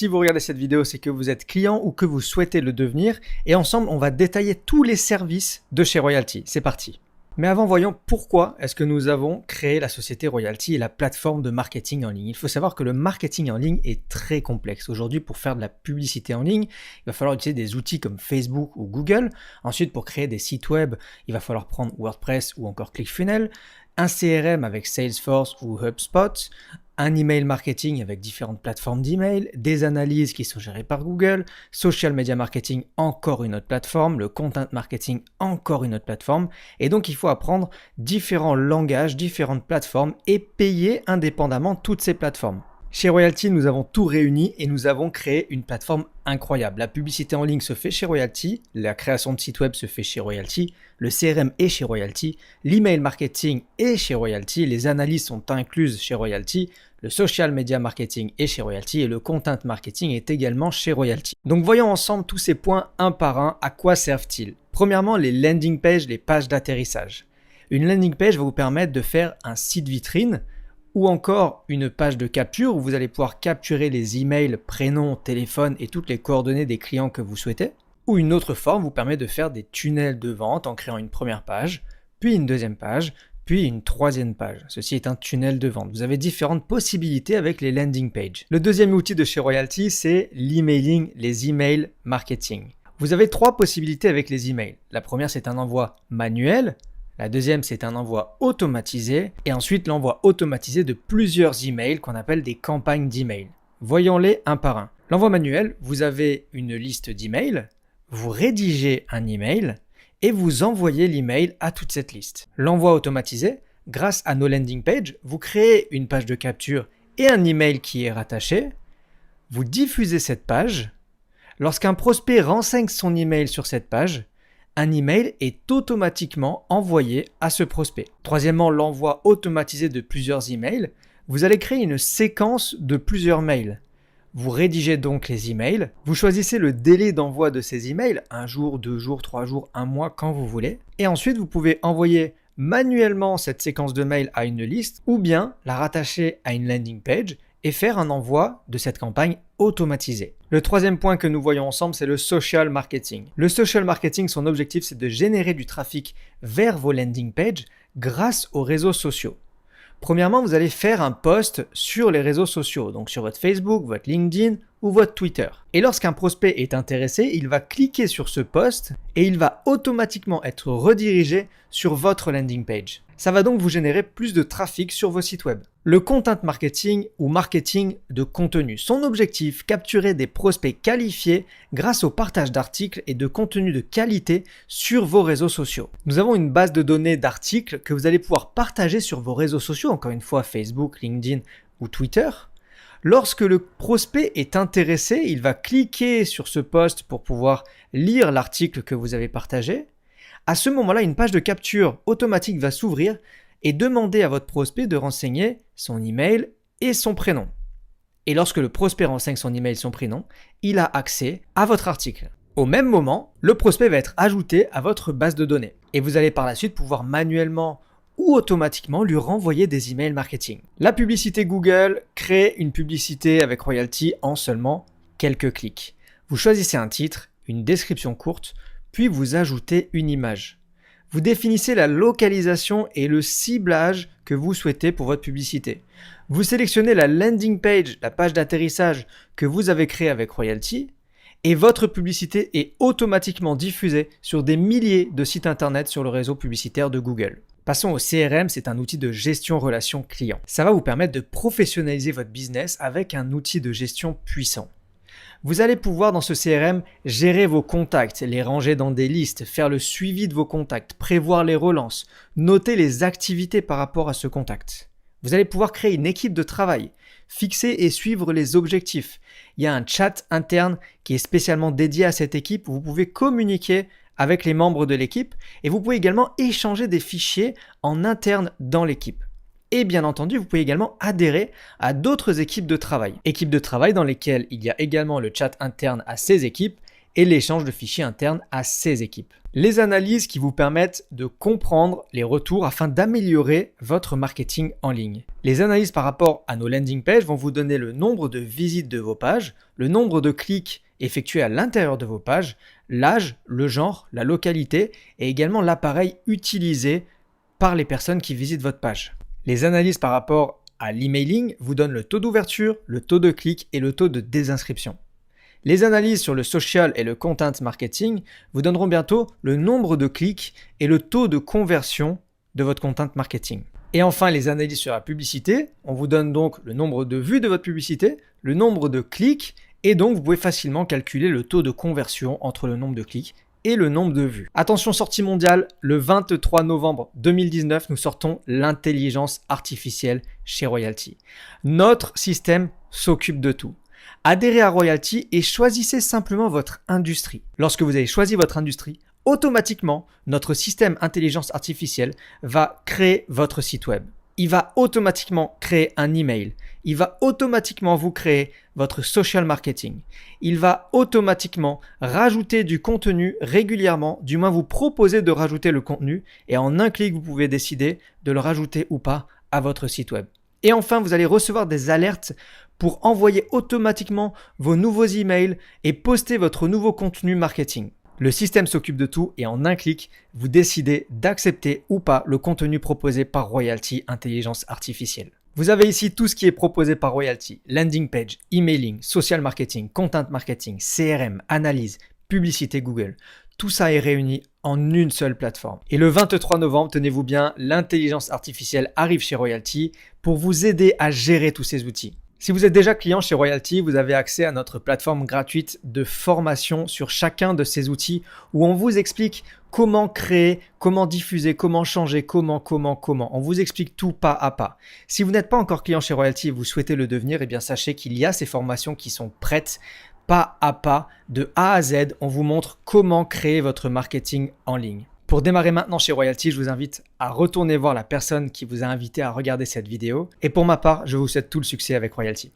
Si vous regardez cette vidéo, c'est que vous êtes client ou que vous souhaitez le devenir. Et ensemble, on va détailler tous les services de chez Royalty. C'est parti. Mais avant, voyons pourquoi est-ce que nous avons créé la société Royalty et la plateforme de marketing en ligne. Il faut savoir que le marketing en ligne est très complexe. Aujourd'hui, pour faire de la publicité en ligne, il va falloir utiliser des outils comme Facebook ou Google. Ensuite, pour créer des sites web, il va falloir prendre WordPress ou encore ClickFunnels, un CRM avec Salesforce ou HubSpot, un email marketing avec différentes plateformes d'email, des analyses qui sont gérées par Google, social media marketing, encore une autre plateforme, le content marketing, encore une autre plateforme. Et donc, il faut apprendre différents langages, différentes plateformes et payer indépendamment toutes ces plateformes. Chez Royalty, nous avons tout réuni et nous avons créé une plateforme incroyable. La publicité en ligne se fait chez Royalty, la création de sites web se fait chez Royalty, le CRM est chez Royalty, l'email marketing est chez Royalty, les analyses sont incluses chez Royalty, le social media marketing est chez Royalty et le content marketing est également chez Royalty. Donc voyons ensemble tous ces points un par un, à quoi servent-ils? Premièrement, les landing pages, les pages d'atterrissage. Une landing page va vous permettre de faire un site vitrine ou encore une page de capture où vous allez pouvoir capturer les emails, prénoms, téléphones et toutes les coordonnées des clients que vous souhaitez. Ou une autre forme vous permet de faire des tunnels de vente en créant une première page, puis une deuxième page, puis une troisième page. Ceci est un tunnel de vente. Vous avez différentes possibilités avec les landing pages. Le deuxième outil de chez Royalty, c'est l'emailing, les emails marketing. Vous avez trois possibilités avec les emails. La première, c'est un envoi manuel. La deuxième, c'est un envoi automatisé et ensuite l'envoi automatisé de plusieurs emails qu'on appelle des campagnes d'emails. Voyons-les un par un. L'envoi manuel, vous avez une liste d'emails, vous rédigez un email et vous envoyez l'email à toute cette liste. L'envoi automatisé, grâce à nos landing pages, vous créez une page de capture et un email qui est rattaché, vous diffusez cette page. Lorsqu'un prospect renseigne son email sur cette page, un email est automatiquement envoyé à ce prospect. Troisièmement, l'envoi automatisé de plusieurs emails. Vous allez créer une séquence de plusieurs mails. Vous rédigez donc les emails. Vous choisissez le délai d'envoi de ces emails, 1 jour, 2 jours, 3 jours, 1 mois, quand vous voulez. Et ensuite, vous pouvez envoyer manuellement cette séquence de mails à une liste ou bien la rattacher à une landing page et faire un envoi de cette campagne automatisée. Le troisième point que nous voyons ensemble, c'est le social marketing. Le social marketing, son objectif, c'est de générer du trafic vers vos landing pages grâce aux réseaux sociaux. Premièrement, vous allez faire un post sur les réseaux sociaux, donc sur votre Facebook, votre LinkedIn ou votre Twitter. Et lorsqu'un prospect est intéressé, il va cliquer sur ce post et il va automatiquement être redirigé sur votre landing page. Ça va donc vous générer plus de trafic sur vos sites web. Le content marketing ou marketing de contenu. Son objectif, capturer des prospects qualifiés grâce au partage d'articles et de contenus de qualité sur vos réseaux sociaux. Nous avons une base de données d'articles que vous allez pouvoir partager sur vos réseaux sociaux, encore une fois Facebook, LinkedIn ou Twitter. Lorsque le prospect est intéressé, il va cliquer sur ce post pour pouvoir lire l'article que vous avez partagé. À ce moment-là, une page de capture automatique va s'ouvrir et demander à votre prospect de renseigner son email et son prénom. Et lorsque le prospect renseigne son email et son prénom, il a accès à votre article. Au même moment, le prospect va être ajouté à votre base de données. Et vous allez par la suite pouvoir manuellement ou automatiquement lui renvoyer des emails marketing. La publicité Google crée une publicité avec Royalty en seulement quelques clics. Vous choisissez un titre, une description courte, puis vous ajoutez une image. Vous définissez la localisation et le ciblage que vous souhaitez pour votre publicité. Vous sélectionnez la landing page, la page d'atterrissage que vous avez créée avec Royalty et votre publicité est automatiquement diffusée sur des milliers de sites internet sur le réseau publicitaire de Google. Passons au CRM, c'est un outil de gestion relation client. Ça va vous permettre de professionnaliser votre business avec un outil de gestion puissant. Vous allez pouvoir dans ce CRM gérer vos contacts, les ranger dans des listes, faire le suivi de vos contacts, prévoir les relances, noter les activités par rapport à ce contact. Vous allez pouvoir créer une équipe de travail, fixer et suivre les objectifs. Il y a un chat interne qui est spécialement dédié à cette équipe où vous pouvez communiquer avec les membres de l'équipe et vous pouvez également échanger des fichiers en interne dans l'équipe. Et bien entendu, vous pouvez également adhérer à d'autres équipes de travail. Équipes de travail dans lesquelles il y a également le chat interne à ces équipes et l'échange de fichiers internes à ces équipes. Les analyses qui vous permettent de comprendre les retours afin d'améliorer votre marketing en ligne. Les analyses par rapport à nos landing pages vont vous donner le nombre de visites de vos pages, le nombre de clics effectués à l'intérieur de vos pages, l'âge, le genre, la localité et également l'appareil utilisé par les personnes qui visitent votre page. Les analyses par rapport à l'emailing vous donnent le taux d'ouverture, le taux de clic et le taux de désinscription. Les analyses sur le social et le content marketing vous donneront bientôt le nombre de clics et le taux de conversion de votre content marketing. Et enfin, les analyses sur la publicité, on vous donne donc le nombre de vues de votre publicité, le nombre de clics et donc vous pouvez facilement calculer le taux de conversion entre le nombre de clics et le nombre de vues. Attention, sortie mondiale, le 23 novembre 2019, nous sortons l'intelligence artificielle chez Royalty. Notre système s'occupe de tout. Adhérez à Royalty et choisissez simplement votre industrie. Lorsque vous avez choisi votre industrie, automatiquement, notre système intelligence artificielle va créer votre site web. Il va automatiquement créer un email. Il va automatiquement vous créer votre social marketing. Il va automatiquement rajouter du contenu régulièrement, du moins vous proposer de rajouter le contenu et en un clic, vous pouvez décider de le rajouter ou pas à votre site web. Et enfin, vous allez recevoir des alertes pour envoyer automatiquement vos nouveaux emails et poster votre nouveau contenu marketing. Le système s'occupe de tout et en un clic, vous décidez d'accepter ou pas le contenu proposé par Royalty Intelligence Artificielle. Vous avez ici tout ce qui est proposé par Royalty: landing page, emailing, social marketing, content marketing, CRM, analyse, publicité Google. Tout ça est réuni en une seule plateforme. Et le 23 novembre, tenez-vous bien, l'intelligence artificielle arrive chez Royalty pour vous aider à gérer tous ces outils. Si vous êtes déjà client chez Royalty, vous avez accès à notre plateforme gratuite de formation sur chacun de ces outils où on vous explique comment créer, comment diffuser, comment changer, comment. On vous explique tout pas à pas. Si vous n'êtes pas encore client chez Royalty et vous souhaitez le devenir, eh bien sachez qu'il y a ces formations qui sont prêtes pas à pas, de A à Z. On vous montre comment créer votre marketing en ligne. Pour démarrer maintenant chez Royalty, je vous invite à retourner voir la personne qui vous a invité à regarder cette vidéo. Et pour ma part, je vous souhaite tout le succès avec Royalty.